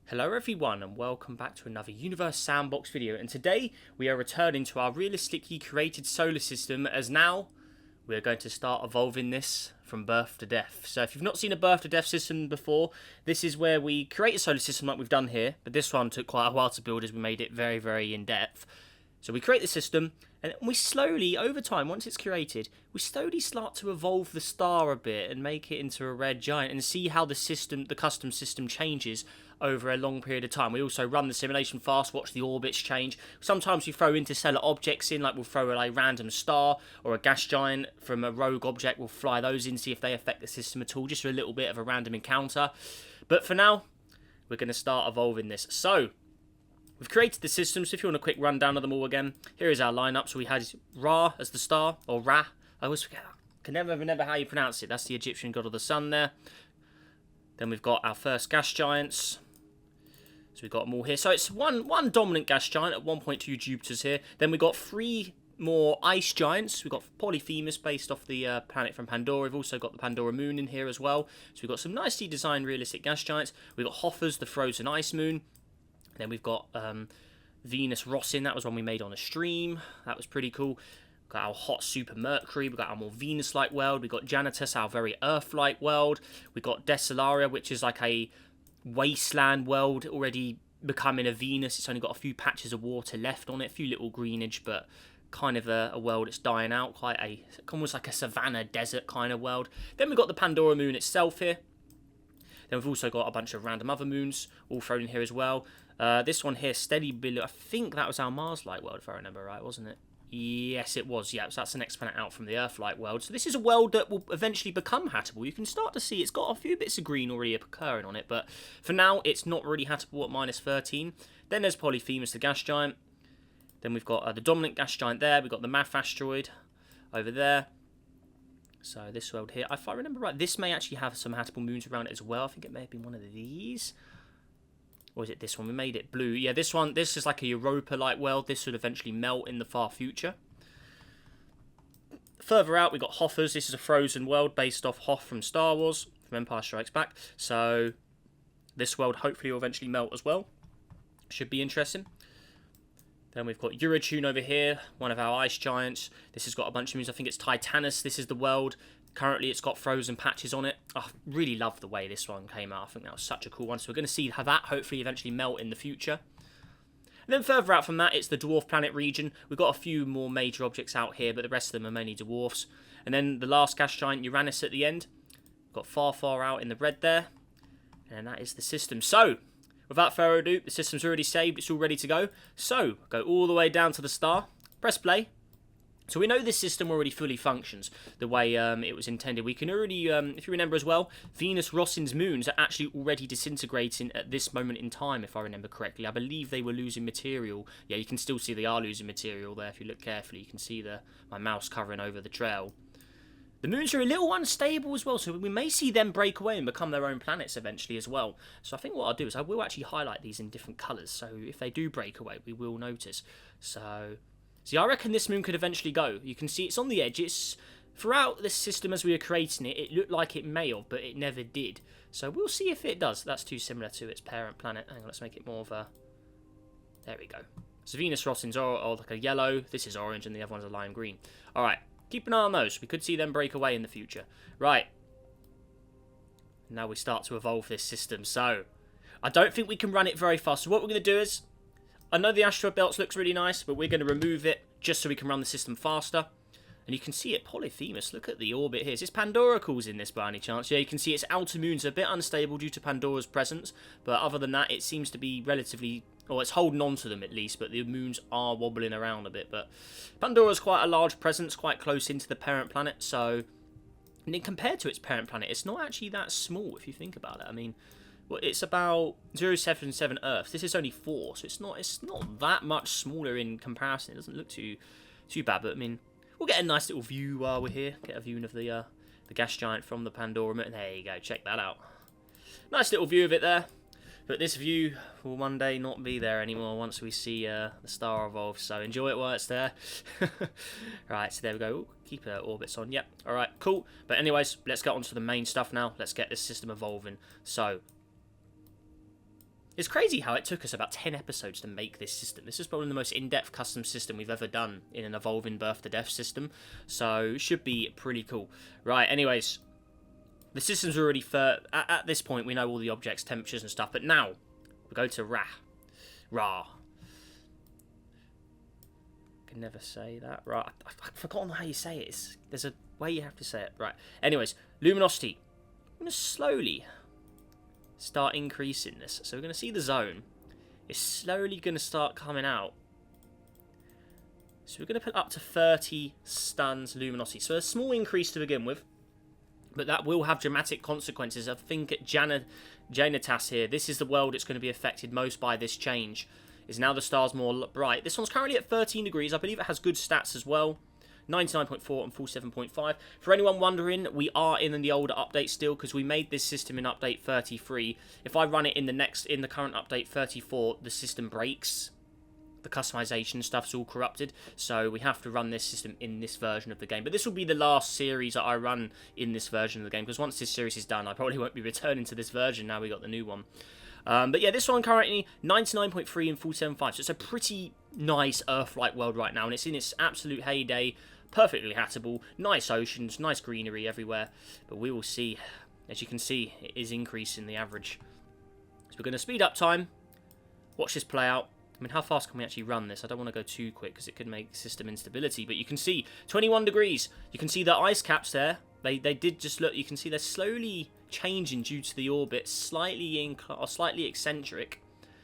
Hello everyone and welcome back to another Universe Sandbox video, and today we are returning to our realistically created solar system, as now we are going to start evolving this from birth to death. So if you've not seen a birth to death system before, this is where we create a solar system like we've done here, but this one took quite a while to build as we made it very, very in depth. So we create the system, and we slowly, over time, once it's created, we slowly start to evolve the star a bit and make it into a red giant and see how the custom system changes over a long period of time. We also run the simulation fast, watch the orbits change. Sometimes we throw interstellar objects in, like we'll throw a random star or a gas giant from a rogue object. We'll fly those in, see if they affect the system at all, just for a little bit of a random encounter. But for now, we're going to start evolving this. So we've created the system, so if you want a quick rundown of them all again, here is our lineup. So we had Ra as the star, or Ra. I always forget. Can never remember how you pronounce it. That's the Egyptian god of the sun there. Then we've got our first gas giants. So we've got them all here. So it's one dominant gas giant at 1.2 Jupiters here. Then we've got three more ice giants. We've got Polyphemus based off the planet from Pandora. We've also got the Pandora moon in here as well. So we've got some nicely designed realistic gas giants. We've got Hoffers, the frozen ice moon. Then we've got Venus Rossin. That was one we made on a stream. That was pretty cool. We've got our hot super Mercury. We've got our more Venus-like world. We've got Janitus, our very Earth-like world. We've got Desolaria, which is like a wasteland world already becoming a Venus. It's only got a few patches of water left on it, a few little greenage, but kind of a world that's dying out, almost like a savanna desert kind of world. Then we've got the Pandora moon itself here. Then we've also got a bunch of random other moons all thrown in here as well. This one here, Steady Below, I think that was our Mars-like world, if I remember right, wasn't it? Yes, it was. Yeah, so that's the next planet out from the Earth-like world. So this is a world that will eventually become habitable. You can start to see it's got a few bits of green already occurring on it, but for now, it's not really habitable at -13. Then there's Polyphemus, the gas giant. Then we've got the dominant gas giant there. We've got the Math asteroid over there. So this world here, if I remember right, this may actually have some habitable moons around it as well. I think it may have been one of these. Or is it this one? We made it blue. Yeah, this one, this is like a Europa-like world. This would eventually melt in the far future. Further out, we've got Hoffers. This is a frozen world based off Hoth from Star Wars, from Empire Strikes Back. So this world hopefully will eventually melt as well. Should be interesting. Then we've got Eurotune over here, one of our ice giants. This has got a bunch of moons. I think it's Titanus. This is the world. Currently, it's got frozen patches on it. I really love the way this one came out. I think that was such a cool one. So we're going to see how that hopefully eventually melt in the future. And then further out from that, it's the dwarf planet region. We've got a few more major objects out here, but the rest of them are mainly dwarfs. And then the last gas giant, Uranus, at the end. We've got far, far out in the red there. And that is the system. So without further ado, the system's already saved. It's all ready to go. So go all the way down to the star. Press play. So we know this system already fully functions the way it was intended. We can already, if you remember as well, Venus Rossin's moons are actually already disintegrating at this moment in time, if I remember correctly. I believe they were losing material. Yeah, you can still see they are losing material there. If you look carefully, you can see my mouse covering over the trail. The moons are a little unstable as well, so we may see them break away and become their own planets eventually as well. So I think what I'll do is I will actually highlight these in different colours, so if they do break away, we will notice. So see, I reckon this moon could eventually go. You can see it's on the edge. It's throughout this system as we were creating it, it looked like it may have, but it never did. So we'll see if it does. That's too similar to its parent planet. Hang on, let's make it more of a... There we go. So Venus Rossin's are like a yellow. This is orange, and the other one's a lime green. All right, keep an eye on those. We could see them break away in the future. Right. Now we start to evolve this system. So I don't think we can run it very fast. So what we're going to do is, I know the asteroid belts looks really nice, but we're going to remove it just so we can run the system faster. And you can see it, Polyphemus. Look at the orbit here. Is this Pandoracles in this by any chance? Yeah, you can see its outer moon's a bit unstable due to Pandora's presence. But other than that, it seems to be relatively... Or it's holding on to them at least, but the moons are wobbling around a bit. But Pandora's quite a large presence, quite close into the parent planet. So, and then compared to its parent planet, it's not actually that small if you think about it. I mean... Well, it's about 0.77 Earth. This is only 4, so it's not that much smaller in comparison. It doesn't look too bad, but I mean, we'll get a nice little view while we're here. Get a view of the gas giant from the Pandora moon. There you go, check that out. Nice little view of it there. But this view will one day not be there anymore once we see the star evolve. So enjoy it while it's there. Right, so there we go. Ooh, keep orbits on. Yep. All right, cool. But anyways, let's get on to the main stuff now. Let's get this system evolving. So It's crazy how it took us about 10 episodes to make this system. This is probably the most in-depth custom system we've ever done in an evolving birth-to-death system. So, should be pretty cool. Right, anyways. The system's already... At this point, we know all the objects, temperatures and stuff. But now, we go to Ra. I can never say that. Right, I've forgotten how you say it. There's a way you have to say it. Right, anyways. Luminosity. I'm going to slowly... start increasing this. So we're going to see the zone. It's slowly going to start coming out. So we're going to put up to 30 stuns luminosity. So a small increase to begin with. But that will have dramatic consequences. I think at Janitas here, this is the world that's going to be affected most by this change. Is now the stars more bright. This one's currently at 13 degrees. I believe it has good stats as well. 99.4 and 47.5. For anyone wondering, we are in the older update still because we made this system in update 33. If I run it in the current update 34, the system breaks. The customization stuff's all corrupted, so we have to run this system in this version of the game. But this will be the last series that I run in this version of the game because once this series is done, I probably won't be returning to this version now we got the new one. But yeah, this one currently 99.3 and 47.5, so it's a pretty nice Earth-like world right now, and it's in its absolute heyday. Perfectly habitable, nice oceans, nice greenery everywhere. But we will see, as you can see, it is increasing the average. So we're going to speed up time, watch this play out. I mean, how fast can we actually run this? I don't want to go too quick because it could make system instability. But you can see 21 degrees. You can see the ice caps there. They did just look. You can see they're slowly changing due to the orbit, slightly eccentric.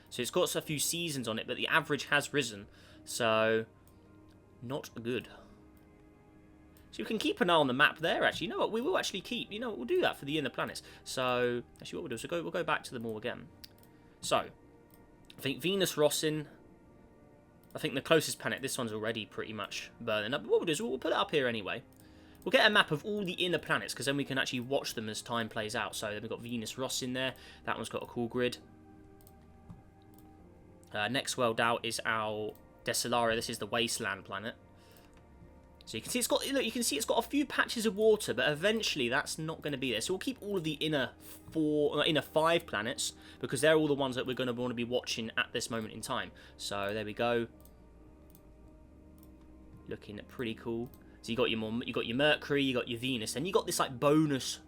So it's got a few seasons on it, but the average has risen. So not good. So you can keep an eye on the map there, actually. You know what? We will actually keep... You know what? We'll do that for the inner planets. So, actually, what we'll do is we'll go back to them all again. So, I think Venus Rossin... I think the closest planet, this one's already pretty much burning up. But what we'll do is we'll put it up here anyway. We'll get a map of all the inner planets, because then we can actually watch them as time plays out. So, then we've got Venus Rossin there. That one's got a cool grid. Next world out is our Desolaria. This is the Wasteland planet. So you can see it's got a few patches of water, but eventually that's not going to be there. So we'll keep all of the inner 5 planets because they're all the ones that we're going to want to be watching at this moment in time. So there we go. Looking pretty cool. So you got your Mercury, you got your Venus, then you got this like bonus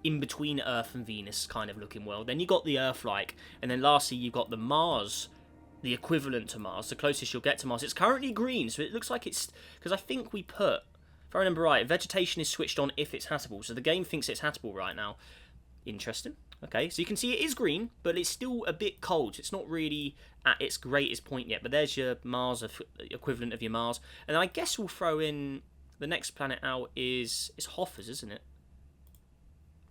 in between Earth and Venus kind of looking world. Then you got the Earth-like, and then lastly you've got the Mars. The equivalent to Mars, the closest you'll get to Mars. It's currently green, so it looks like it's... Because I think we put... If I remember right, vegetation is switched on if it's habitable. So the game thinks it's habitable right now. Interesting. Okay, so you can see it is green, but it's still a bit cold. It's not really at its greatest point yet. But there's your Mars, equivalent of your Mars. And I guess we'll throw in... The next planet out is Hoffers, isn't it?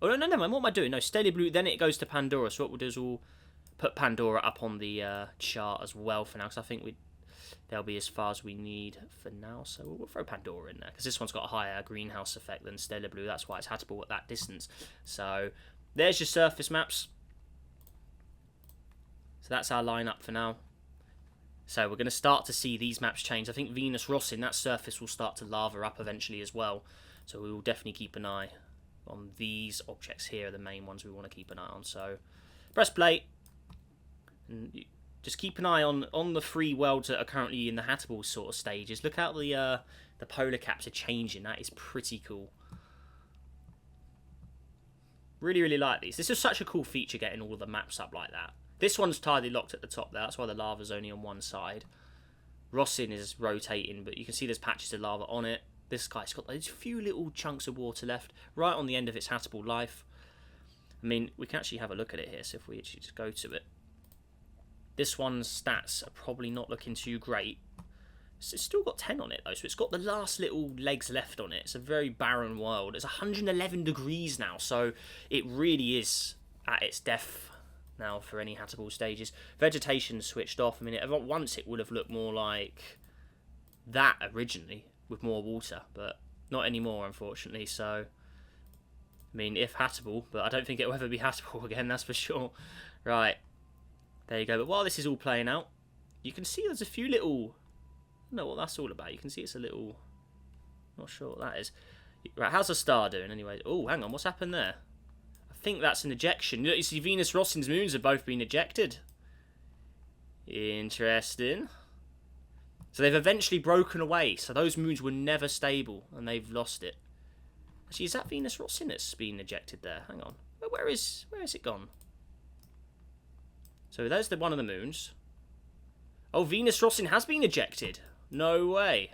Oh, no, never mind. What am I doing? No, Stellar Blue, then it goes to Pandora. So what we'll do is we'll... put Pandora up on the chart as well for now, because I think they'll be as far as we need for now. So we'll throw Pandora in there, because this one's got a higher greenhouse effect than Stellar Blue. That's why it's habitable at that distance. So there's your surface maps. So that's our lineup for now. So we're going to start to see these maps change. I think Venus Rossin, that surface will start to lava up eventually as well. So we will definitely keep an eye on these objects here, are the main ones we want to keep an eye on. So press play. And just keep an eye on the 3 worlds that are currently in the habitable sort of stages. Look out the polar caps are changing. That is pretty cool. Really, really like these. This is such a cool feature, getting all the maps up like that. This one's tightly locked at the top there. That's why the lava's only on one side. Rossin is rotating, but you can see there's patches of lava on it. This guy's got these few little chunks of water left right on the end of its habitable life. I mean, we can actually have a look at it here. So if we actually just go to it. This one's stats are probably not looking too great. It's still got 10 on it though, so it's got the last little legs left on it. It's a very barren world. It's 111 degrees now, so it really is at its death now for any habitable stages. Vegetation switched off. I mean, once it would have looked more like that originally, with more water, but not anymore, unfortunately. So, I mean, if habitable, but I don't think it'll ever be habitable again, that's for sure. Right. There you go. But while this is all playing out, you can see there's a few little... I don't know what that's all about. You can see it's a little... Not sure what that is. Right, how's the star doing anyway? Oh, hang on. What's happened there? I think that's an ejection. You see Venus Rossin's moons have both been ejected. Interesting. So they've eventually broken away. So those moons were never stable, and they've lost it. Actually, is that Venus Rossinus being ejected there? Hang on. Where is it gone? So there's one of the moons. Oh, Venus Rossin has been ejected. No way.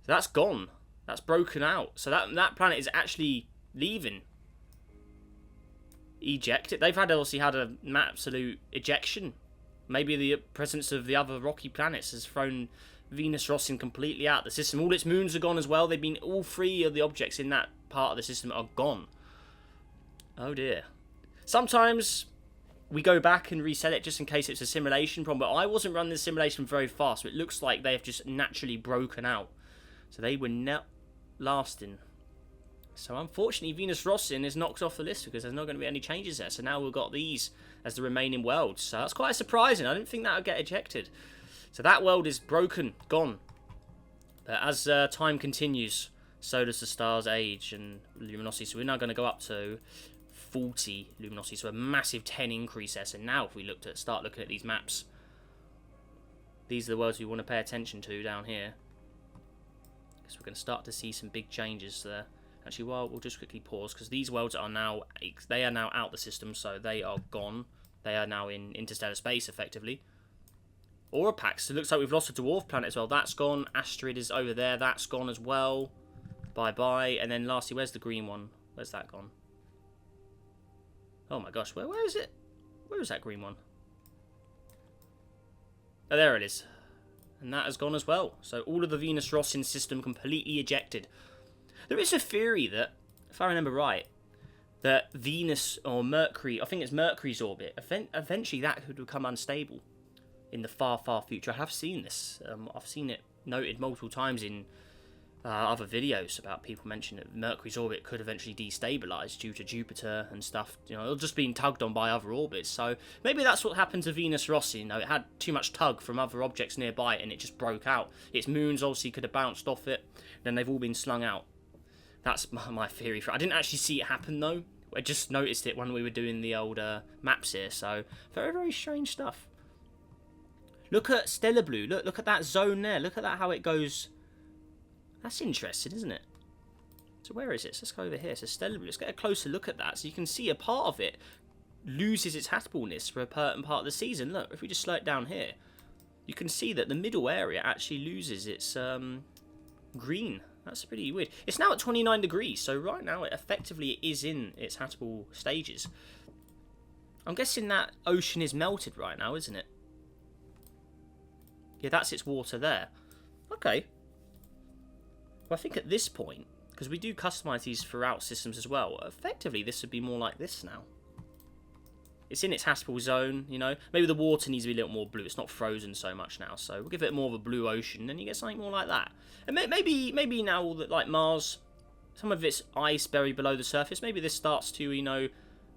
So that's gone. That's broken out. So that planet is actually leaving. Ejected. They've obviously had an absolute ejection. Maybe the presence of the other rocky planets has thrown Venus Rossin completely out of the system. All its moons are gone as well. All 3 of the objects in that part of the system are gone. Oh dear. Sometimes we go back and reset it just in case it's a simulation problem, but I wasn't running the simulation very fast, so it looks like they have just naturally broken out. So they were not lasting. So unfortunately, Venus Rossin is knocked off the list because there's not going to be any changes there. So now we've got these as the remaining worlds. So that's quite surprising. I didn't think that would get ejected. So that world is broken, gone. But as time continues, so does the stars age and luminosity. So we're now going to go up to 40 luminosity. So a massive 10 increase there. So now if we start looking at these maps, these are the worlds we want to pay attention to down here. Because we're going to start to see some big changes there. Actually, well, we'll just quickly pause because these worlds are now out the system, so they are gone. They are now in interstellar space, effectively. Aurapax, it looks like we've lost a dwarf planet as well. That's gone. Asteroid is over there. That's gone as well. Bye-bye. And then lastly, where's the green one? Where's that gone? Oh my gosh, where is it? Where is that green one? Oh, there it is. And that has gone as well. So all of the Venus Rossin system completely ejected. There is a theory that, if I remember right, that Venus or Mercury, I think it's Mercury's orbit, eventually that could become unstable in the far, far future. I have seen this. I've seen it noted multiple times in other videos about people mentioning that Mercury's orbit could eventually destabilise due to Jupiter and stuff. You know, just being tugged on by other orbits. So maybe that's what happened to Venus Rossi. You know, it had too much tug from other objects nearby and it just broke out. Its moons obviously could have bounced off it. Then they've all been slung out. That's my theory for it. I didn't actually see it happen though. I just noticed it when we were doing the old maps here. So very, very strange stuff. Look at Stellar Blue. Look at that zone there. Look at that, how it goes. That's interesting, isn't it? So where is it? So let's go over here. So Stellar Blue. Let's get a closer look at that. So you can see a part of it loses its habitableness for a certain part of the season. Look, if we just slow it down here, you can see that the middle area actually loses its green. That's pretty weird. It's now at 29 degrees, so right now it effectively is in its habitable stages. I'm guessing that ocean is melted right now, isn't it? Yeah, that's its water there. Okay. Well, I think at this point, because we do customize these throughout systems as well, effectively this would be more like this now. It's in its habitable zone, you know. Maybe the water needs to be a little more blue. It's not frozen so much now, so we'll give it more of a blue ocean, and you get something more like that. And maybe now that, like Mars, some of its ice buried below the surface, maybe this starts to, you know,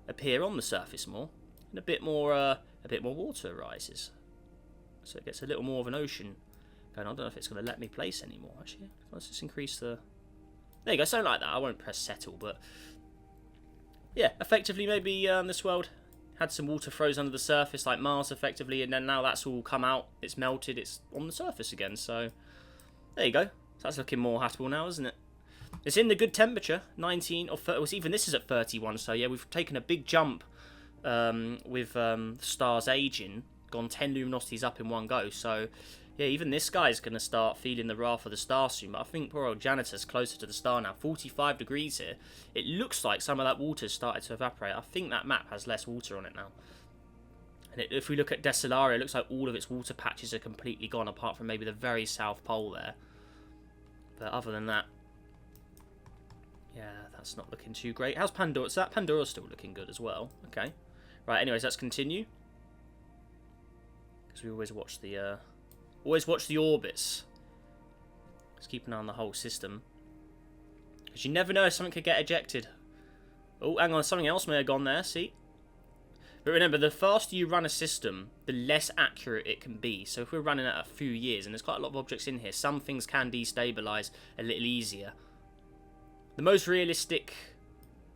appear on the surface more, and a bit more water arises, so it gets a little more of an ocean going on. I don't know if it's going to let me place anymore. Actually, let's just increase the. There you go, something like that. I won't press settle, but yeah, effectively maybe this world had some water frozen under the surface like Mars effectively, and then now that's all come out, it's melted, it's on the surface again, so there you go. So that's looking more habitable now, isn't it? It's in the good temperature, 19 or 30, even this is at 31, so yeah, we've taken a big jump with stars aging, gone 10 luminosities up in one go, so yeah, even this guy's going to start feeling the wrath of the star soon. But I think poor old Janitor's closer to the star now. 45 degrees here. It looks like some of that water's started to evaporate. I think that map has less water on it now. And if we look at Desilaria, it looks like all of its water patches are completely gone, apart from maybe the very south pole there. But other than that, yeah, that's not looking too great. How's Pandora? So that Pandora's still looking good as well. Okay. Right, anyways, let's continue. Because we always watch the orbits. Just keep an eye on the whole system. Because you never know if something could get ejected. Oh, hang on, something else may have gone there, see? But remember, the faster you run a system, the less accurate it can be. So if we're running at a few years, and there's quite a lot of objects in here, some things can destabilise a little easier. The most realistic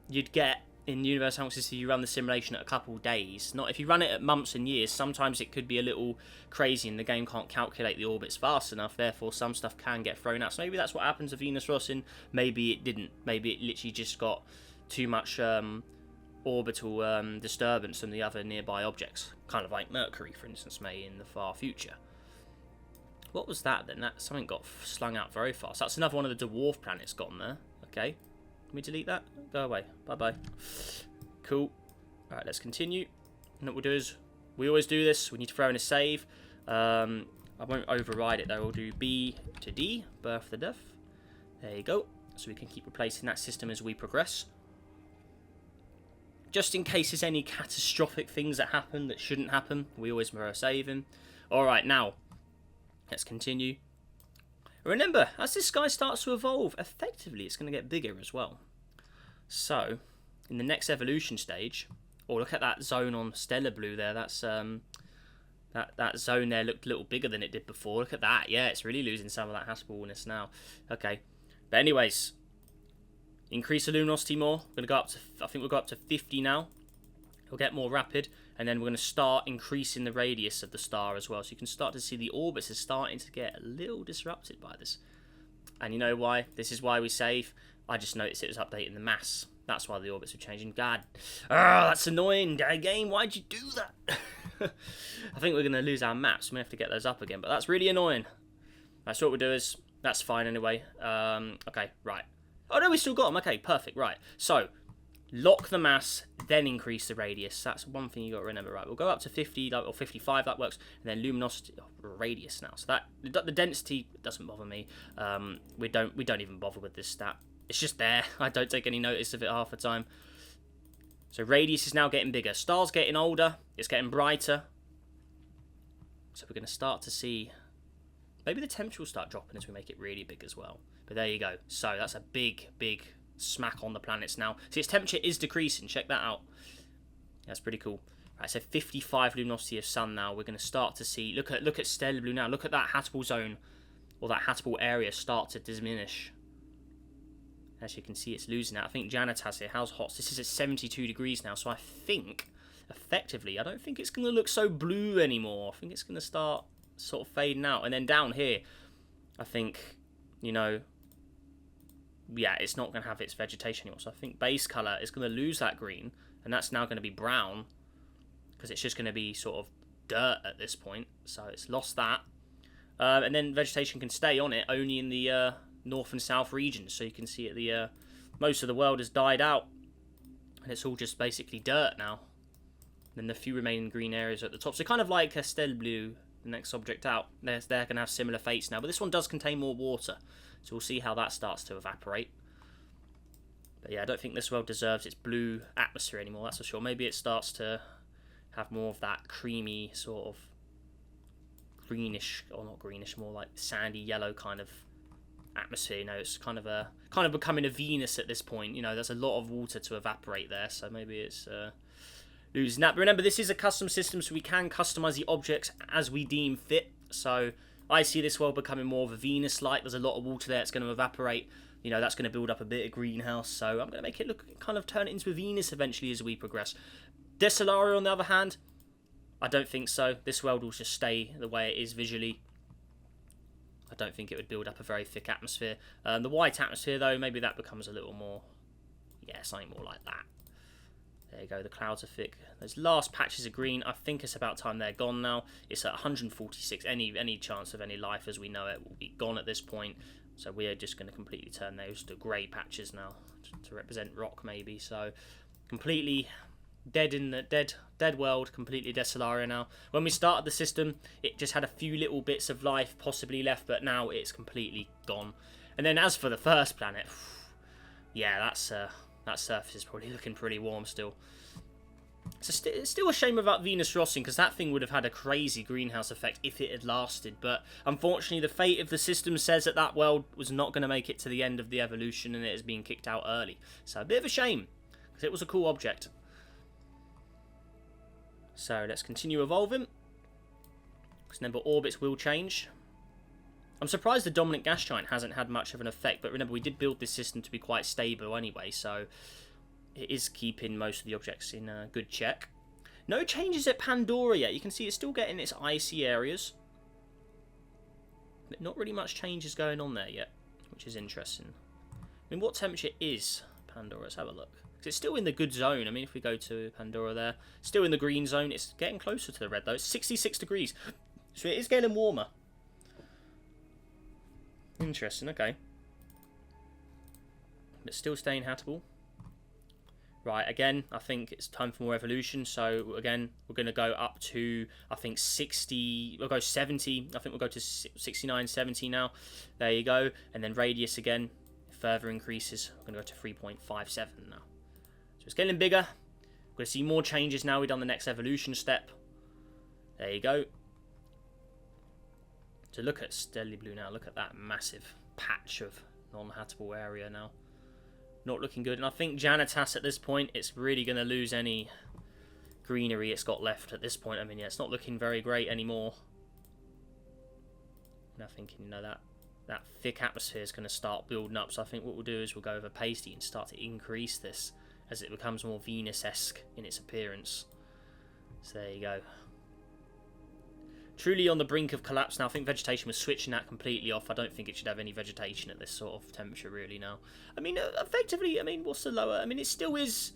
you'd get in universe analysis if you run the simulation at a couple days. Not if you run it at months and years. Sometimes it could be a little crazy and the game can't calculate the orbits fast enough. Therefore, some stuff can get thrown out. So maybe that's what happened to Venus Rossing. Maybe it didn't. Maybe it literally just got too much orbital disturbance from the other nearby objects. Kind of like Mercury, for instance, may in the far future. What was that then? That something got slung out very fast. That's another one of the dwarf planets gone there. Okay. Can we delete that? Go away. Bye-bye. Cool. Alright, let's continue. And what we'll do is, we always do this. We need to throw in a save. I won't override it though. We'll do B to D, birth to death. There you go. So we can keep replacing that system as we progress. Just in case there's any catastrophic things that happen that shouldn't happen, we always throw a save in. Alright, now, let's continue. Remember, as this sky starts to evolve, effectively it's going to get bigger as well. So, in the next evolution stage, oh look at that zone on Stellar Blue there, that's that zone there looked a little bigger than it did before. Look at that, yeah, it's really losing some of that Habitable-ness now. Okay, but anyways, increase the luminosity more. We're going to go up to, I think we'll go up to 50 now. It'll get more rapid, and then we're going to start increasing the radius of the star as well. So you can start to see the orbits are starting to get a little disrupted by this. And you know why? This is why we save. I just noticed it was updating the mass. That's why the orbits are changing. God, that's annoying. Game, why'd you do that? I think we're going to lose our maps. We have to get those up again, but that's really annoying. Right, so what we'll do is, that's fine anyway. Okay, right. Oh no, we still got them. Okay, perfect. Right, so lock the mass, then increase the radius. That's one thing you got to remember. Right, we'll go up to 50 or 55. That works. And then luminosity, radius now. So that the density doesn't bother me. We don't even bother with this stat. It's just there. I don't take any notice of it half the time. So radius is now getting bigger. Star's getting older. It's getting brighter. So we're going to start to see. Maybe the temperature will start dropping as we make it really big as well. But there you go. So that's a big, big smack on the planets now. See, its temperature is decreasing. Check that out. That's pretty cool. Right, so 55 luminosity of sun now. We're going to start to see. Look at Stellar Blue now. Look at that Habitable zone, or that Habitable area start to diminish. As you can see, it's losing out. I think Janet has here. How's hot? This is at 72 degrees now. So I think, effectively, I don't think it's going to look so blue anymore. I think it's going to start sort of fading out. And then down here, I think, you know, yeah, it's not going to have its vegetation anymore. So I think base colour is going to lose that green, and that's now going to be brown, because it's just going to be sort of dirt at this point. So it's lost that. And then vegetation can stay on it only in the north and south regions. So you can see it, most of the world has died out, and it's all just basically dirt now. And then the few remaining green areas are at the top. So kind of like a Stellar Blue, the next object out, they're going to have similar fates now. But this one does contain more water. So we'll see how that starts to evaporate. But yeah, I don't think this world deserves its blue atmosphere anymore, that's for sure. Maybe it starts to have more of that creamy sort of greenish, or not greenish, more like sandy yellow kind of atmosphere. You know, it's kind of becoming a Venus at this point. You know, there's a lot of water to evaporate there, so maybe it's losing that. But remember, this is a custom system, so we can customize the objects as we deem fit. So I see this world becoming more of a Venus-like. There's a lot of water there. It's going to evaporate. You know, that's going to build up a bit of greenhouse. So I'm going to make it look, kind of turn it into a Venus eventually as we progress. Desolari, on the other hand, I don't think so. This world will just stay the way it is visually. I don't think it would build up a very thick atmosphere. The white atmosphere, though, maybe that becomes a little more, yeah, something more like that. There you go, the clouds are thick. Those last patches of green, I think it's about time they're gone now. It's at 146. Any chance of any life as we know it will be gone at this point. So we're just going to completely turn those to grey patches now to represent rock maybe. So completely dead in the dead world, completely Desolari now. When we started the system, it just had a few little bits of life possibly left, but now it's completely gone. And then as for the first planet, yeah, that surface is probably looking pretty warm still. It's still a shame about Venus Rossing, because that thing would have had a crazy greenhouse effect if it had lasted. But unfortunately, the fate of the system says that that world was not going to make it to the end of the evolution, and it is being kicked out early. So a bit of a shame, because it was a cool object. So let's continue evolving, because remember, orbits will change. I'm surprised the dominant gas giant hasn't had much of an effect, but remember, we did build this system to be quite stable anyway, so it is keeping most of the objects in good check. No changes at Pandora yet. You can see it's still getting its icy areas. But not really much changes going on there yet, which is interesting. I mean, what temperature is Pandora? Let's have a look. Because it's still in the good zone. I mean, if we go to Pandora there, still in the green zone. It's getting closer to the red, though. It's 66 degrees. So it is getting warmer. Interesting, okay. But still staying habitable. Right, again, I think it's time for more evolution. So, again, we're going to go up to, I think, 60. We'll go 70. I think we'll go to 69, 70 now. There you go. And then radius again, further increases. We're going to go to 3.57 now. So it's getting bigger. We're going to see more changes now. We've done the next evolution step. There you go. So look at Steadily Blue now. Look at that massive patch of non-habitable area now. Not looking good. And I think Janitas at this point, it's really going to lose any greenery it's got left at this point. I mean, yeah, it's not looking very great anymore. And I think, you know, that thick atmosphere is going to start building up. So I think what we'll do is we'll go over pasty and start to increase this as it becomes more Venus-esque in its appearance. So there you go. Truly on the brink of collapse now. I think vegetation was switching that completely off. I don't think it should have any vegetation at this sort of temperature really now. I mean, effectively, I mean, what's the lower? I mean, it still is,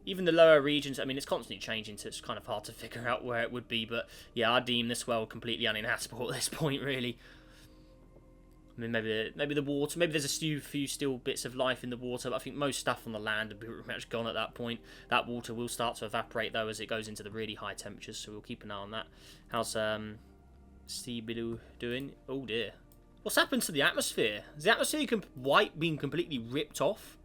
even the lower regions, I mean, it's constantly changing, so it's kind of hard to figure out where it would be. But yeah, I deem this world completely uninhabitable at this point, really. I mean, maybe the water, maybe there's a few still bits of life in the water, but I think most stuff on the land would be pretty much gone at that point. That water will start to evaporate, though, as it goes into the really high temperatures, so we'll keep an eye on that. How's Steebiloo doing? Oh, dear. What's happened to the atmosphere? Has the atmosphere been completely ripped off?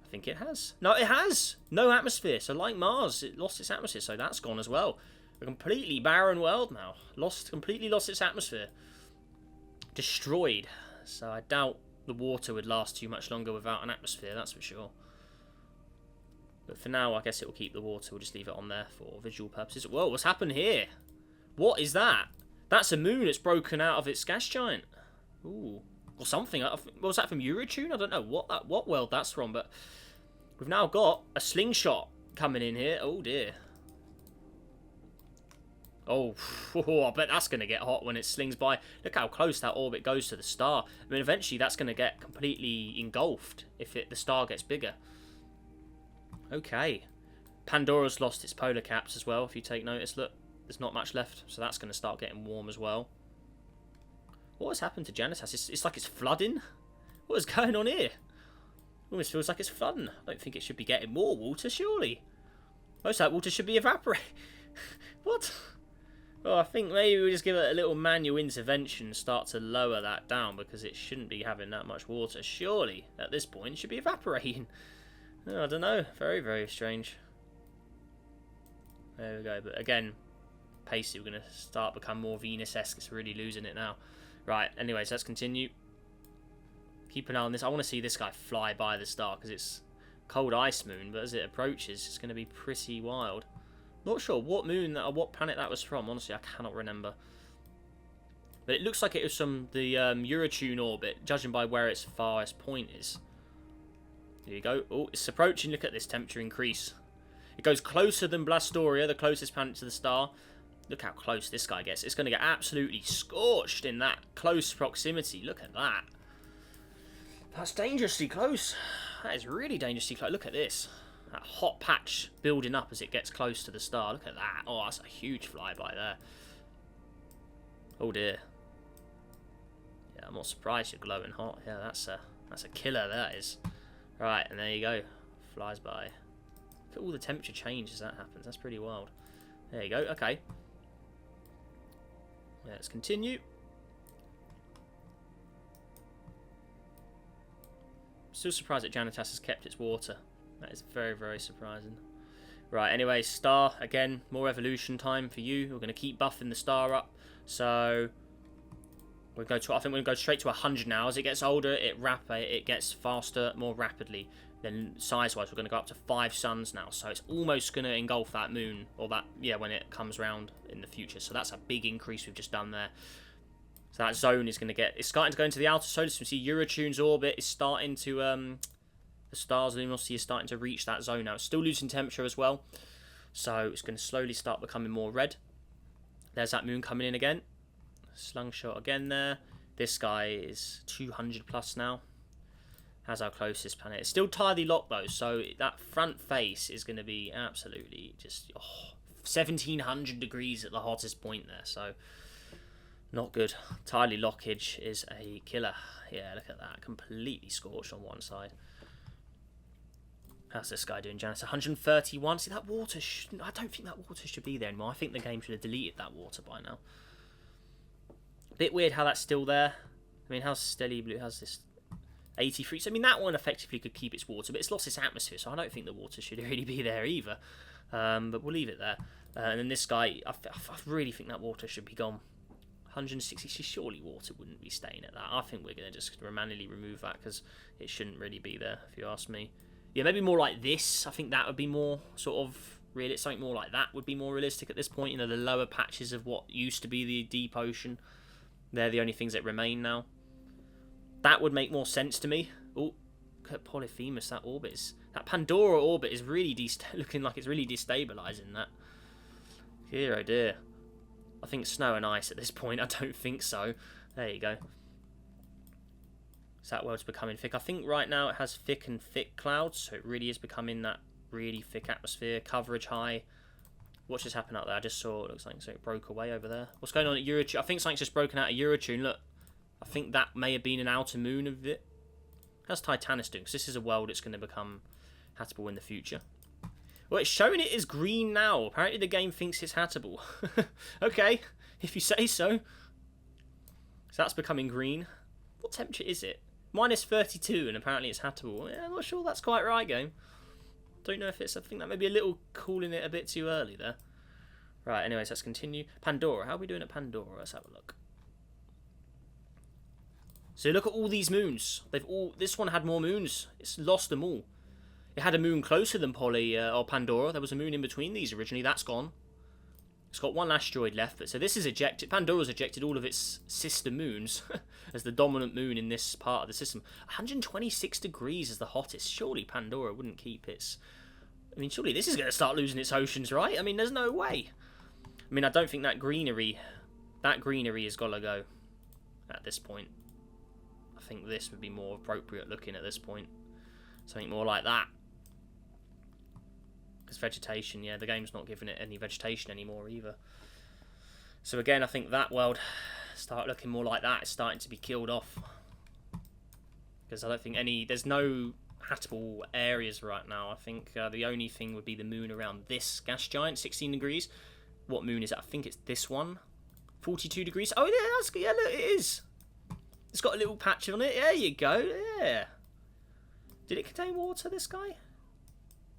I think it has. No, it has! No atmosphere. So, like Mars, it lost its atmosphere, so that's gone as well. A completely barren world now. Completely lost its atmosphere. Destroyed. So I doubt the water would last too much longer without an atmosphere, that's for sure. But for now, I guess it will keep the water. We'll just leave it on there for visual purposes. Whoa, what's happened here? What is that? That's a moon. It's broken out of its gas giant. Ooh. Or something. What was that from Eurotune? I don't know what world that's from, but we've now got a slingshot coming in here. Oh, dear. Oh, I bet that's going to get hot when it slings by. Look how close that orbit goes to the star. I mean, eventually that's going to get completely engulfed if the star gets bigger. Okay. Pandora's lost its polar caps as well, if you take notice. Look, there's not much left, so that's going to start getting warm as well. What has happened to Janitas? It's like it's flooding. What is going on here? It almost feels like it's flooding. I don't think it should be getting more water, surely. Most of that water should be evaporating. What? Well, I think maybe we'll just give it a little manual intervention and start to lower that down, because it shouldn't be having that much water. Surely, at this point, it should be evaporating. Oh, I don't know. Very, very strange. There we go. But again, pasty, we're going to start become more Venus-esque. It's really losing it now. Right, anyways, let's continue. Keep an eye on this. I want to see this guy fly by the star, because it's cold ice moon, but as it approaches, it's going to be pretty wild. Not sure what moon or what planet that was from. Honestly, I cannot remember. But it looks like it was from the Eurotune orbit, judging by where its farthest point is. There you go. Oh, it's approaching. Look at this temperature increase. It goes closer than Blastoria, the closest planet to the star. Look how close this guy gets. It's going to get absolutely scorched in that close proximity. Look at that. That's dangerously close. That is really dangerously close. Look at this. That hot patch building up as it gets close to the star. Look at that. Oh, that's a huge flyby there. Oh dear. Yeah, I'm not surprised you're glowing hot. Yeah, that's a killer, that is. Right, and there you go. Flies by. Look at all the temperature changes that happens. That's pretty wild. There you go. Okay. Let's continue. Still surprised that Janitas has kept its water. That is very, very surprising. Right, anyway, star, again, more evolution time for you. We're going to keep buffing the star up. So, I think we're going to go straight to 100 now. As it gets older, it gets faster, more rapidly. Then, size-wise, we're going to go up to 5 suns now. So, it's almost going to engulf that moon, or that, yeah, when it comes round in the future. So, that's a big increase we've just done there. So, that zone is going to get, it's starting to go into the outer solar system. See, Eurotune's orbit is starting to, The star's luminosity is starting to reach that zone now. It's still losing temperature as well, so it's going to slowly start becoming more red. There's that moon coming in again. Slung shot again there. This guy is 200 plus now. That's our closest planet. It's still tightly locked though, so that front face is going to be absolutely just 1700 degrees at the hottest point there, so not good. Tightly lockage is a killer. Yeah, look at that. Completely scorched on one side. How's this guy doing, Janice? 131. See, that water I don't think that water should be there anymore. I think the game should have deleted that water by now. Bit weird how that's still there. I mean, how's Stelly Blue has this 83? So, I mean, that one effectively could keep its water, but it's lost its atmosphere, so I don't think the water should really be there either. But we'll leave it there. And then this guy, I really think that water should be gone. 160, surely water wouldn't be staying at that. I think we're going to just manually remove that because it shouldn't really be there, if you ask me. Yeah, maybe more like this. I think that would be more sort of realistic. Something more like that would be more realistic at this point. You know, the lower patches of what used to be the deep ocean. They're the only things that remain now. That would make more sense to me. Oh, look at Polyphemus. That orbit is... That Pandora orbit is really looking like it's really destabilising that. Dear, oh dear. I think snow and ice at this point. I don't think so. There you go. So that world's becoming thick. I think right now it has thick and thick clouds, so it really is becoming that really thick atmosphere. Coverage high. What just happened out there? I just saw, it looks like something broke away over there. What's going on at Eurotune? I think something's just broken out of Eurotune. Look, I think that may have been an outer moon of it. How's Titanus doing? Because this is a world that's going to become habitable in the future. Well, it's showing it is green now. Apparently the game thinks it's habitable. Okay, if you say so. So that's becoming green. What temperature is it? Minus 32, and apparently it's habitable. Yeah, I'm not sure that's quite right, game. Don't know if it's... I think that may be a little cooling it a bit too early there. Right, anyways, let's continue. Pandora. How are we doing at Pandora? Let's have a look. So look at all these moons. This one had more moons. It's lost them all. It had a moon closer than or Pandora. There was a moon in between these originally. That's gone. It's got one asteroid left. But so this is ejected. Pandora's ejected all of its sister moons as the dominant moon in this part of the system. 126 degrees is the hottest. Surely Pandora wouldn't keep its... I mean, surely this is going to start losing its oceans, right? I mean, there's no way. I mean, I don't think that greenery has got to go at this point. I think this would be more appropriate looking at this point. Something more like that. Because vegetation, yeah, the game's not giving it any vegetation anymore either. So again, I think that world start looking more like that. It's starting to be killed off. Because I don't think there's no habitable areas right now. I think the only thing would be the moon around this gas giant, 16 degrees. What moon is it? I think it's this one. 42 degrees. Oh, yeah, look, it is. It's got a little patch on it. There you go. Yeah. Did it contain water, this guy?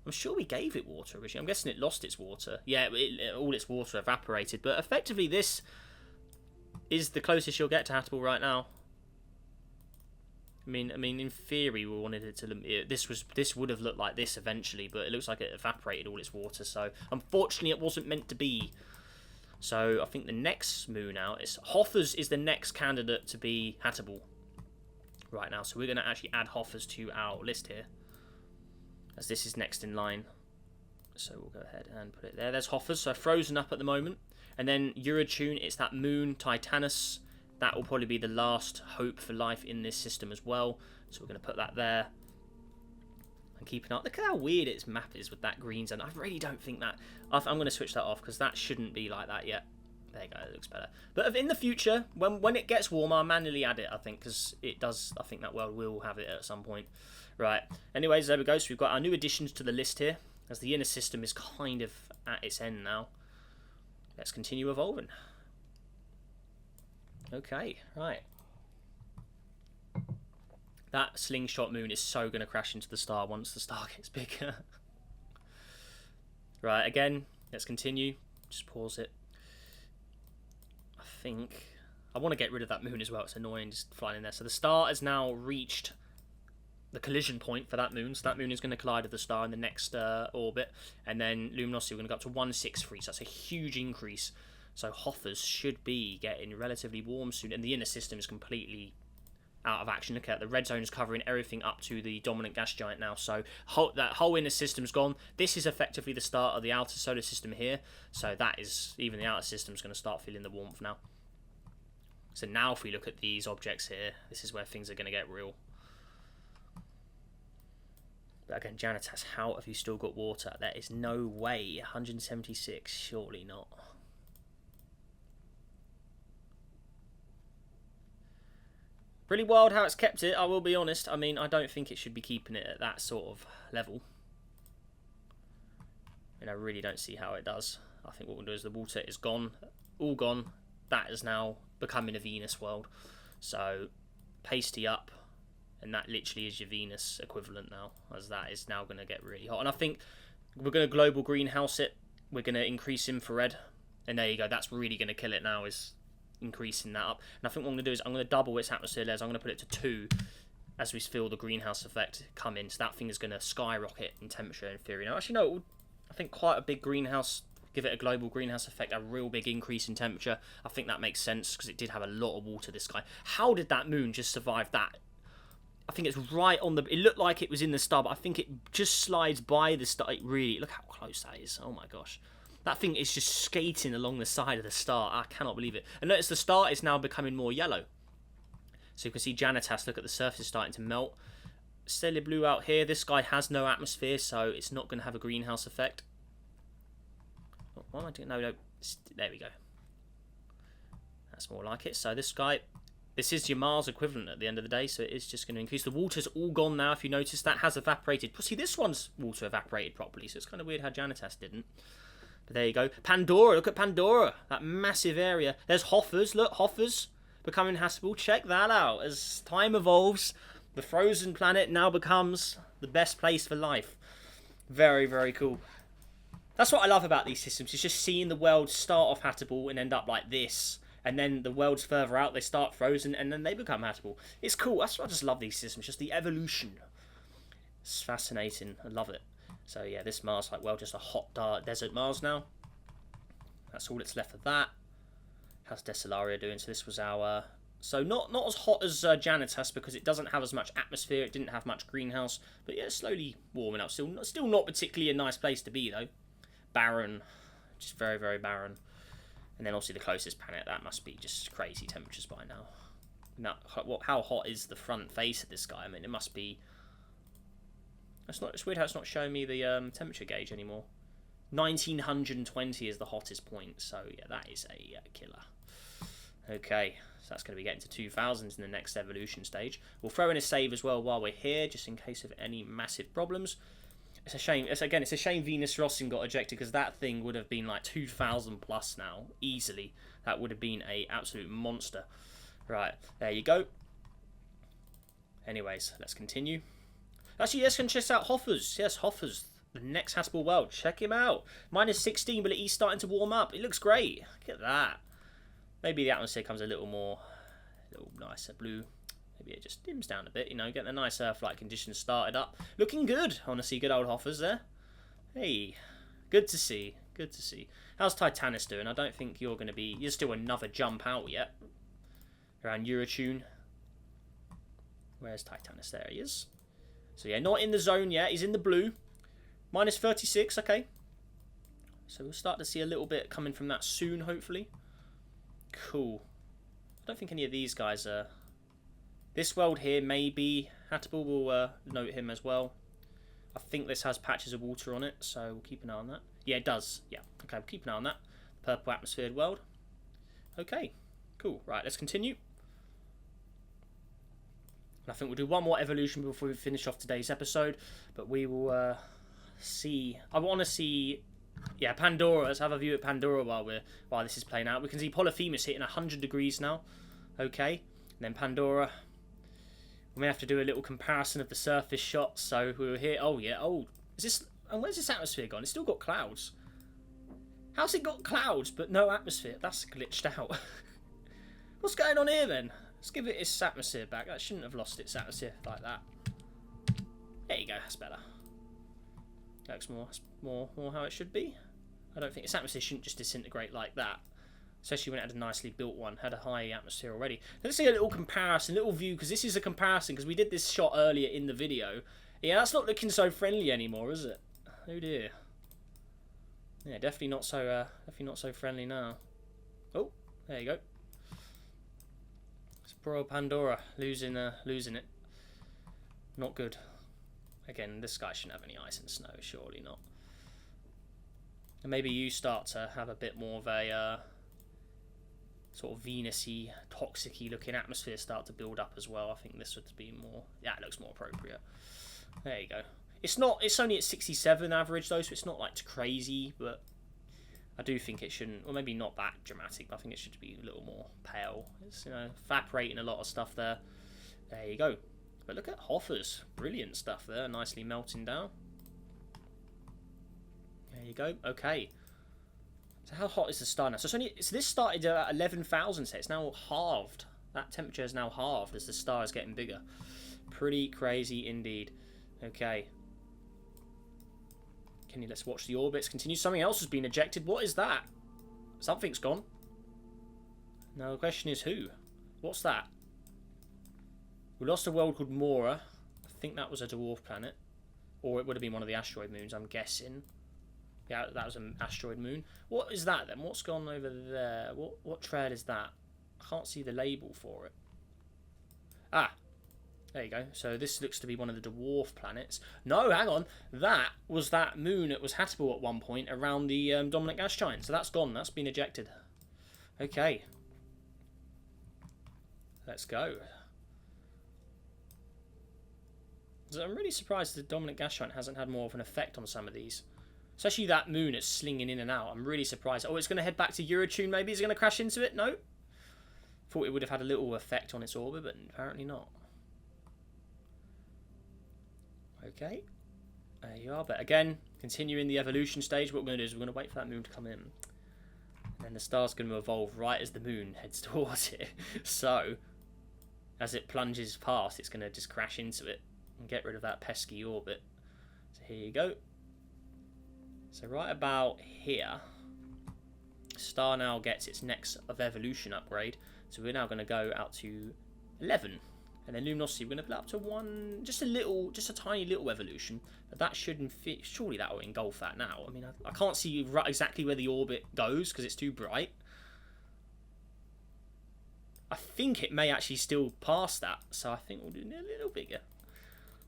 I'm sure we gave it water originally. I'm guessing it lost its water. Yeah, all its water evaporated. But effectively, this is the closest you'll get to habitable right now. I mean, in theory, we wanted it to... This would have looked like this eventually, but it looks like it evaporated all its water. So, unfortunately, it wasn't meant to be. So, I think the next moon out is... Hoffers is the next candidate to be habitable right now. So, we're going to actually add Hoffers to our list here, as this is next in line. So, we'll go ahead and put it there. There's Hoffers, so frozen up at the moment. And then Eurotune, it's that moon, Titanus. That will probably be the last hope for life in this system as well. So we're going to put that there. And keep an eye. Look at how weird its map is with that green zone. I really don't think that... I'm going to switch that off because that shouldn't be like that yet. There you go, it looks better. But in the future, when it gets warmer, I'll manually add it, I think, because it does... I think that world will have it at some point. Right. Anyways, there we go. So we've got our new additions to the list here, as the inner system is kind of at its end now. Let's continue evolving. Okay, right. That slingshot moon is so going to crash into the star once the star gets bigger. Right, again, let's continue. Just pause it. I think... I want to get rid of that moon as well. It's annoying just flying in there. So the star has now reached the collision point for that moon. So that moon is going to collide with the star in the next orbit. And then luminosity, we're going to go up to 163. So that's a huge increase. So Hoffers should be getting relatively warm soon. And the inner system is completely out of action. Look at the red zone is covering everything up to the dominant gas giant now. So that whole inner system's gone. This is effectively the start of the outer solar system here. So that is, even the outer system's going to start feeling the warmth now. So now if we look at these objects here, this is where things are going to get real. But again, Janitas, how have you still got water? There is no way. 176, surely not. Really wild how it's kept it, I will be honest. I mean, I don't think it should be keeping it at that sort of level. I really don't see how it does. I think what we'll do is the water is gone, all gone. That is now becoming a Venus world. So, pasty up, and that literally is your Venus equivalent now, as that is now going to get really hot. And I think we're going to global greenhouse it. We're going to increase infrared, and there you go. That's really going to kill it now, is increasing that up. And I think what I'm going to do is I'm going to double its atmosphere layers. I'm going to put it to 2 as we feel the greenhouse effect come in. So that thing is going to skyrocket in temperature in theory. Now, actually, no, I think quite a big greenhouse, give it a global greenhouse effect, a real big increase in temperature. I think that makes sense because it did have a lot of water, this guy. How did that moon just survive that? I think it's right on the... It looked like it was in the star, but I think it just slides by the star. It really... Look how close that is. Oh, my gosh. That thing is just skating along the side of the star. I cannot believe it. And notice the star is now becoming more yellow. So you can see Janitas, look at the surface starting to melt. Stellar blue out here. This guy has no atmosphere, so it's not going to have a greenhouse effect. Why am I doing... No. There we go. That's more like it. So this guy... This is your Mars equivalent at the end of the day, so it is just going to increase. The water's all gone now, if you notice. That has evaporated. See, this one's water evaporated properly, so it's kind of weird how Janitas didn't. But there you go. Pandora, look at Pandora. That massive area. There's Hoffers, look, Hoffers becoming habitable. Check that out. As time evolves, the frozen planet now becomes the best place for life. Very, very cool. That's what I love about these systems. It's just seeing the world start off habitable and end up like this. And then the world's further out, they start frozen, and then they become habitable. It's cool. That's why I just love these systems. Just the evolution. It's fascinating. I love it. So yeah, this Mars, like, well, just a hot, dark desert Mars now. That's all that's left of that. How's Desolaria doing? So this was our... So not as hot as Janitas, because it doesn't have as much atmosphere. It didn't have much greenhouse. But yeah, slowly warming up. Still not particularly a nice place to be, though. Barren. Just very, very barren. And then obviously the closest planet, that must be just crazy temperatures by now. Now, how hot is the front face of this guy? I mean, it must be... It's weird how it's not showing me the temperature gauge anymore. 1920 is the hottest point, so yeah, that is a killer. Okay, so that's going to be getting to 2000s in the next evolution stage. We'll throw in a save as well while we're here, just in case of any massive problems. It's a shame. It's a shame Venus Rossing got ejected, because that thing would have been like 2,000 plus now, easily. That would have been a absolute monster. Right, there you go. Anyways, let's continue. Actually, let's check out Hoffers. Yes, Hoffers, the next habitable world. Check him out. Minus 16, but it is starting to warm up. It looks great. Look at that. Maybe the atmosphere comes a little nicer blue. Maybe it just dims down a bit, you know, getting the nice Earth-like conditions started up. Looking good, honestly, good old Hoffers there. Hey, good to see, good to see. How's Titanus doing? I don't think you're going to be... You're still another jump out yet. Around Eurotune. Where's Titanus? There he is. So yeah, not in the zone yet. He's in the blue. Minus 36, okay. So we'll start to see a little bit coming from that soon, hopefully. Cool. I don't think any of these guys are... This world here may be habitable. We'll note him as well. I think this has patches of water on it, so we'll keep an eye on that. Yeah, it does. Yeah, okay, we'll keep an eye on that. Purple atmosphered world. Okay, cool. Right, let's continue. And I think we'll do one more evolution before we finish off today's episode. But we will see... I want to see... Yeah, Pandora. Let's have a view at Pandora while this is playing out. We can see Polyphemus hitting 100 degrees now. Okay, and then Pandora... We may have to do a little comparison of the surface shots. So we were here. Oh yeah. Oh, is this? And where's this atmosphere gone? It's still got clouds. How's it got clouds but no atmosphere? That's glitched out. What's going on here then? Let's give it its atmosphere back. That shouldn't have lost its atmosphere like that. There you go. That's better. Looks more how it should be. I don't think its atmosphere shouldn't just disintegrate like that. Especially when it had a nicely built one, had a high atmosphere already. Let's see a little comparison, little view, because this is a comparison, because we did this shot earlier in the video. Yeah, that's not looking so friendly anymore, is it? Oh dear. Yeah, definitely not so friendly now. Oh, there you go. It's poor old Pandora losing it. Not good. Again, this guy shouldn't have any ice and snow, surely not. And maybe you start to have a bit more of a sort of Venus-y, toxic-y looking atmosphere start to build up as well. I think this would be more... Yeah, it looks more appropriate. There you go. It's only at 67 average though, so it's not like crazy, but I do think it shouldn't, or maybe not that dramatic, but I think it should be a little more pale. It's, you know, evaporating a lot of stuff there. There you go. But look at Hoffer's. Brilliant stuff there, nicely melting down. There you go. Okay. So how hot is the star now? So this started at 11,000, so it's now halved. That temperature is now halved as the star is getting bigger. Pretty crazy indeed. Okay. Let's watch the orbits continue. Something else has been ejected. What is that? Something's gone. Now the question is who? What's that? We lost a world called Mora. I think that was a dwarf planet. Or it would have been one of the asteroid moons, I'm guessing. Yeah, that was an asteroid moon. What is that then? What's gone over there? What trail is that? I can't see the label for it. Ah, there you go. So this looks to be one of the dwarf planets. No, hang on. That was that moon that was habitable at one point around the dominant gas giant. So that's gone. That's been ejected. Okay. Let's go. So I'm really surprised the dominant gas giant hasn't had more of an effect on some of these. Especially that moon that's slinging in and out. I'm really surprised. Oh, it's going to head back to Eurotune maybe? Is it going to crash into it? No. Thought it would have had a little effect on its orbit, but apparently not. Okay. There you are. But again, continuing the evolution stage, what we're going to do is we're going to wait for that moon to come in. And then the star's going to evolve right as the moon heads towards it. So, as it plunges past, it's going to just crash into it and get rid of that pesky orbit. So here you go. So right about here, star now gets its next of evolution upgrade. So we're now going to go out to 11. And then luminosity, we're going to put up to 1, just a tiny little evolution. But that shouldn't fit, surely that will engulf that now. I mean, I can't see exactly where the orbit goes because it's too bright. I think it may actually still pass that. So I think we'll do it a little bigger.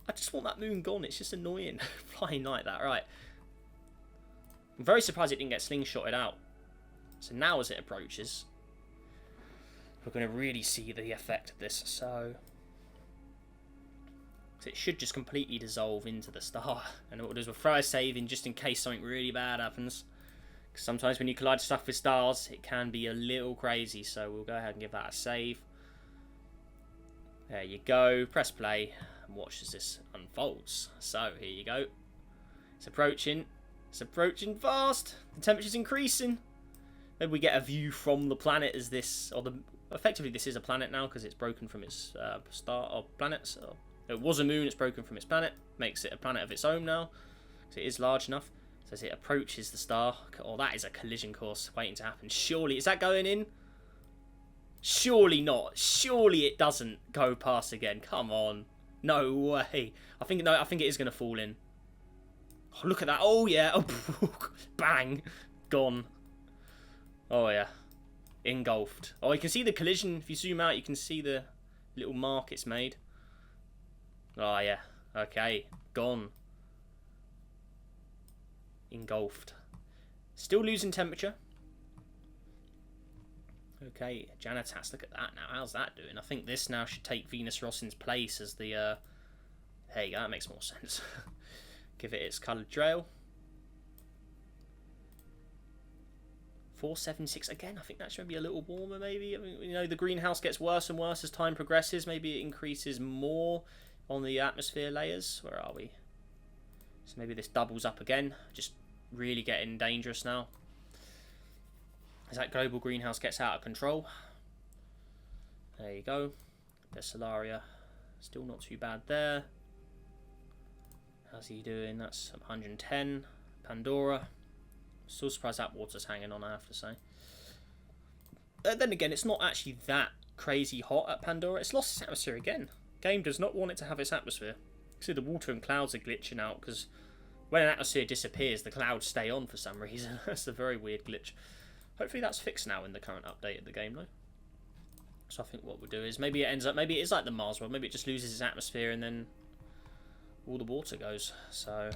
I just want that moon gone. It's just annoying flying like that. Right. I'm very surprised it didn't get slingshotted out. So now as it approaches, we're going to really see the effect of this. So it should just completely dissolve into the star. And what we'll do is we'll throw a save in just in case something really bad happens. Because sometimes when you collide stuff with stars, it can be a little crazy. So we'll go ahead and give that a save. There you go. Press play and watch as this unfolds. So here you go. It's approaching. It's approaching fast. The temperature's increasing. Maybe we get a view from the planet as this, or effectively this is a planet now because it's broken from its star or planet. So it was a moon. It's broken from its planet. Makes it a planet of its own now. So it is large enough. So as it approaches the star, oh, that is a collision course waiting to happen. Surely, is that going in? Surely not. Surely it doesn't go past again. Come on. No way. I think it is going to fall in. Oh, look at that. Oh, yeah. Oh, bang. Gone. Oh, yeah. Engulfed. Oh, you can see the collision. If you zoom out, you can see the little mark it's made. Oh, yeah. Okay. Gone. Engulfed. Still losing temperature. Okay. Janitas. Look at that now. How's that doing? I think this now should take Venus Rossin's place as the... There you go. That makes more sense. Give it its coloured trail. 476 again. I think that should be a little warmer maybe. I mean, you know, the greenhouse gets worse and worse as time progresses. Maybe it increases more on the atmosphere layers. Where are we? So maybe this doubles up again. Just really getting dangerous now. As that global greenhouse gets out of control. There you go. The Solaria. Still not too bad there. How's he doing? That's 110. Pandora. Still surprised that water's hanging on, I have to say. then again, it's not actually that crazy hot at Pandora. It's lost its atmosphere again. Game does not want it to have its atmosphere. See, the water and clouds are glitching out because when an atmosphere disappears, the clouds stay on for some reason. That's a very weird glitch. Hopefully that's fixed now in the current update of the game, though. So I think what we'll do is maybe it ends up, maybe it is like the Mars world. Maybe it just loses its atmosphere and then all the water goes. So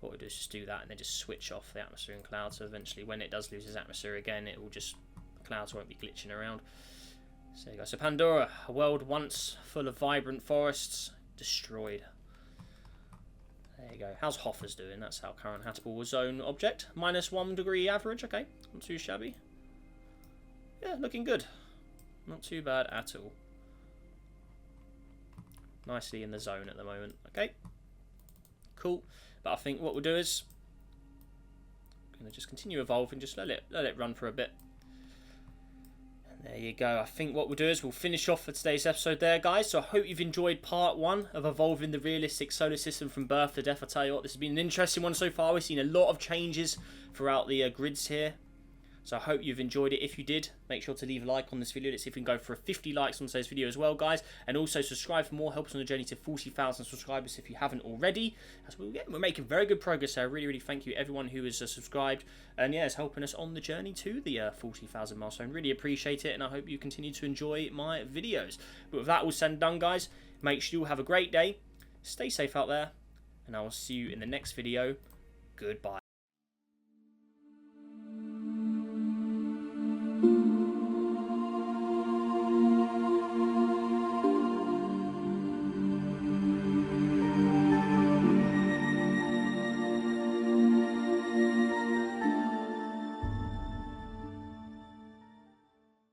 what we'll do is just do that and then just switch off the atmosphere and clouds. So eventually, when it does lose its atmosphere again, it will just, the clouds won't be glitching around. So there you go. So Pandora, a world once full of vibrant forests, destroyed. There you go. How's Hoffer's doing? That's our current habitable zone object. -1 degree average. Okay, not too shabby. Yeah, looking good. Not too bad at all. Nicely in the zone at the moment. Okay, cool. But I think what we'll do is I'm going to just continue evolving. Just let it run for a bit. There you go. I think what we'll do is we'll finish off for today's episode there, guys. So I hope you've enjoyed part 1 of evolving the realistic solar system from birth to death. I tell you what, this has been an interesting one so far. We've seen a lot of changes throughout the grids here. So I hope you've enjoyed it. If you did, make sure to leave a like on this video. Let's see if we can go for 50 likes on today's video as well, guys. And also subscribe for more. Help us on the journey to 40,000 subscribers if you haven't already. As we're making very good progress there. I really, really thank you everyone who has subscribed. And yeah, it's helping us on the journey to the 40,000 milestone. Really appreciate it. And I hope you continue to enjoy my videos. But with that all said and done, guys, make sure you all have a great day. Stay safe out there. And I will see you in the next video. Goodbye.